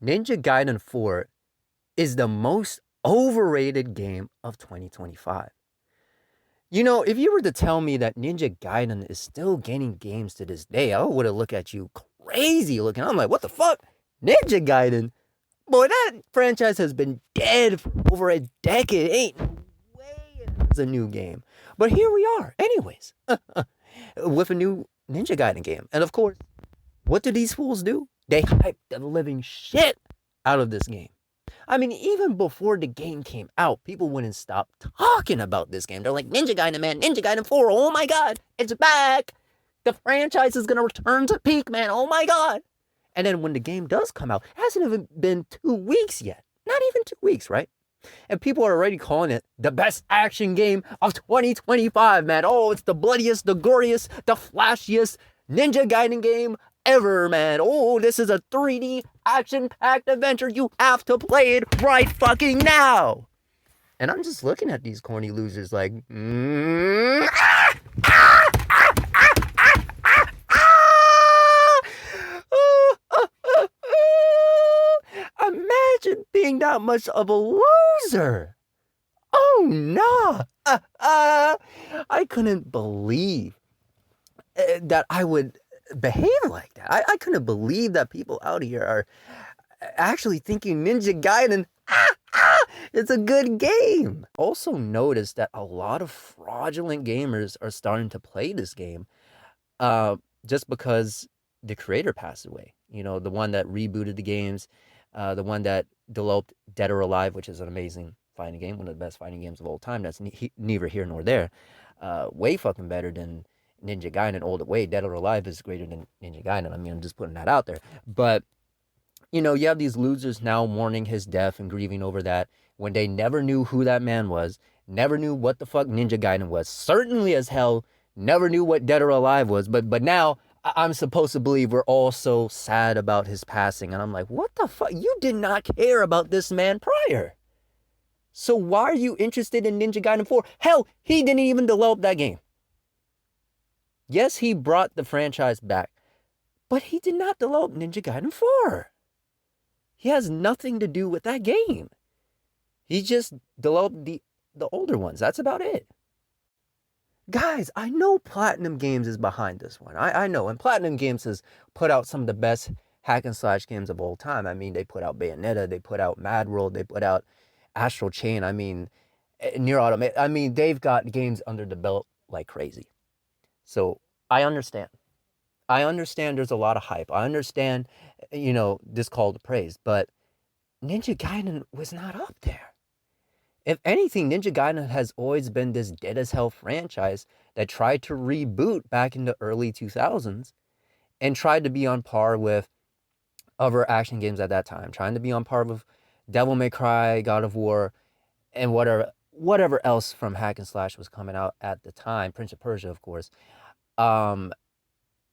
Ninja Gaiden 4 is the most overrated game of 2025. You know, if you were to tell me that Ninja Gaiden is still gaining games to this day, I would have looked at you crazy looking. I'm like, what the fuck? Ninja Gaiden? Boy, that franchise has been dead for over a decade. Ain't no way it's a new game. But here we are, anyways, with a new Ninja Gaiden game. And of course, what do these fools do? They hype the living shit out of this game. I mean, even before the game came out, people wouldn't stop talking about this game. They're like, Ninja Gaiden, man, Ninja Gaiden 4, oh my god, it's back. The franchise is going to return to peak, man, oh my god. And then when the game does come out, it hasn't even been 2 weeks yet. Not even 2 weeks, right? And people are already calling it the best action game of 2025, man. Oh, it's the bloodiest, the goriest, the flashiest Ninja Gaiden game ever, man. Oh, this is a 3D action-packed adventure. You have to play it right fucking now. And I'm just looking at these corny losers like, Imagine being that much of a loser. Oh, no. I couldn't believe that I would behave like that. I couldn't believe that people out here are actually thinking Ninja Gaiden, it's a good game. Also noticed that a lot of fraudulent gamers are starting to play this game just because the creator passed away. You know, the one that rebooted the games, the one that developed Dead or Alive, which is an amazing fighting game, one of the best fighting games of all time. That's neither here nor there. Way fucking better than Ninja Gaiden all the way. Dead or Alive is greater than Ninja Gaiden. I mean, I'm just putting that out there. But, you know, you have these losers now mourning his death and grieving over that when they never knew who that man was, never knew what the fuck Ninja Gaiden was, certainly as hell never knew what Dead or Alive was. But now I'm supposed to believe we're all so sad about his passing. And I'm like, what the fuck? You did not care about this man prior. So why are you interested in Ninja Gaiden 4? Hell, he didn't even develop that game. Yes, he brought the franchise back, but he did not develop Ninja Gaiden 4. He has nothing to do with that game. He just developed the older ones. That's about it. Guys, I know Platinum Games is behind this one. I know. And Platinum Games has put out some of the best hack and slash games of all time. I mean, they put out Bayonetta, they put out Mad World, they put out Astral Chain. I mean, Nier Automata. I mean, they've got games under the belt like crazy. So I understand. I understand there's a lot of hype. I understand, you know, this call to praise. But Ninja Gaiden was not up there. If anything, Ninja Gaiden has always been this dead as hell franchise that tried to reboot back in the early 2000s and tried to be on par with other action games at that time, trying to be on par with Devil May Cry, God of War, and whatever else from hack and slash was coming out at the time, Prince of Persia, of course. And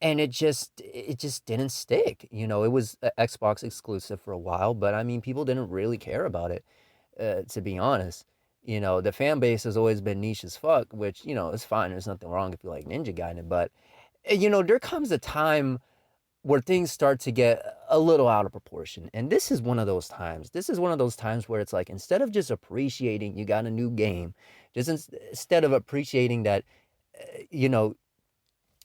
it just didn't stick. You know, it was Xbox exclusive for a while, but I mean, people didn't really care about it. To be honest, you know, the fan base has always been niche as fuck, which, you know, is fine. There's nothing wrong if you like Ninja Gaiden, but, you know, there comes a time where things start to get a little out of proportion. And this is one of those times. This is one of those times where it's like, instead of just appreciating you got a new game, just instead of appreciating that, you know,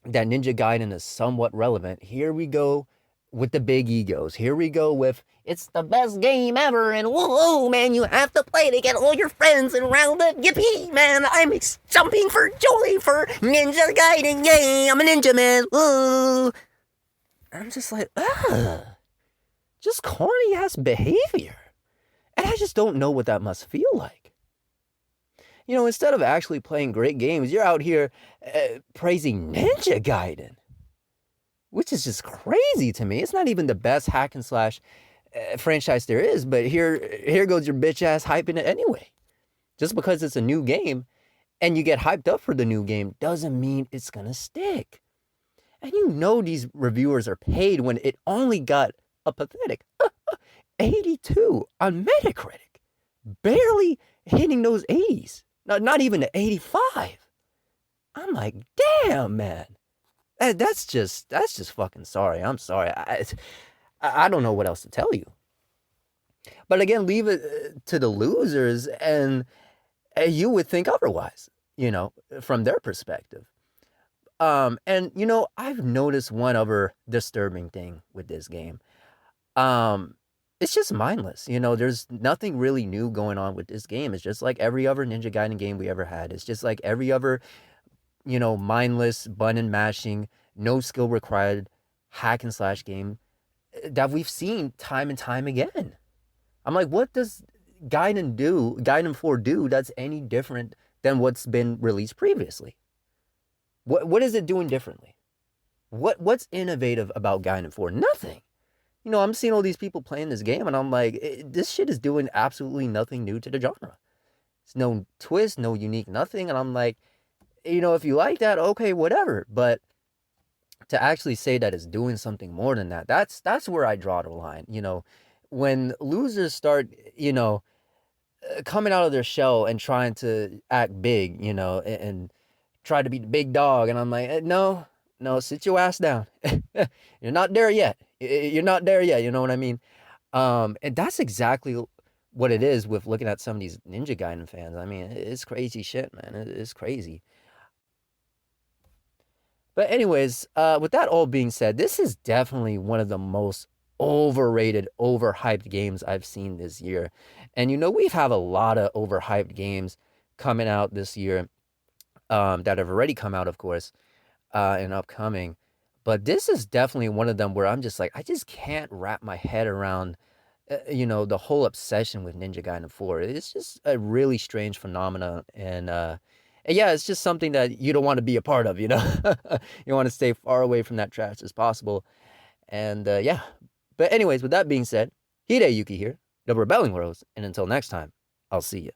that Ninja Gaiden is somewhat relevant, here we go with the big egos. Here we go with, it's the best game ever, and whoa, man, you have to play to get all your friends and round up. Yippee, man, I'm jumping for joy for Ninja Gaiden, yay, I'm a ninja, man, whoa. I'm just like, just corny-ass behavior. And I just don't know what that must feel like. You know, instead of actually playing great games, you're out here praising Ninja Gaiden, which is just crazy to me. It's not even the best hack and slash franchise there is, but here goes your bitch ass hyping it anyway. Just because it's a new game and you get hyped up for the new game doesn't mean it's gonna stick. And you know these reviewers are paid when it only got a pathetic 82 on Metacritic, barely hitting those 80s. Not even an 85. I'm like, damn, man. That's just fucking sorry. I'm sorry. I don't know what else to tell you. But again, leave it to the losers, and you would think otherwise, you know, from their perspective. And you know, I've noticed one other disturbing thing with this game. Um, it's just mindless. You know, there's nothing really new going on with this game. It's just like every other Ninja Gaiden game we ever had. It's just like every other, you know, mindless button mashing, no skill required hack and slash game that we've seen time and time again. I'm like, what does Gaiden 4 do that's any different than what's been released previously? What is it doing differently? What's innovative about Gaiden 4? Nothing. You know, I'm seeing all these people playing this game, and I'm like, this shit is doing absolutely nothing new to the genre. It's no twist, no unique nothing, and I'm like, you know, if you like that, okay, whatever. But to actually say that it's doing something more than that, that's where I draw the line. You know, when losers start, you know, coming out of their shell and trying to act big, you know, and try to be the big dog, and I'm like, no, no, sit your ass down. You're not there yet. You're not there yet. You know what I mean? And that's exactly what it is with looking at some of these Ninja Gaiden fans. I mean, it's crazy shit, man. It's crazy. But anyways, with that all being said, this is definitely one of the most overrated, overhyped games I've seen this year. And you know, we've had a lot of overhyped games coming out this year, that have already come out, of course, and upcoming. But this is definitely one of them where I'm just like, I just can't wrap my head around, you know, the whole obsession with Ninja Gaiden 4. It's just a really strange phenomenon, and yeah, it's just something that you don't want to be a part of, you know. You want to stay far away from that trash as possible. And yeah, but anyways, with that being said, Hideyuki here, the Rebelling Rose, and until next time, I'll see you.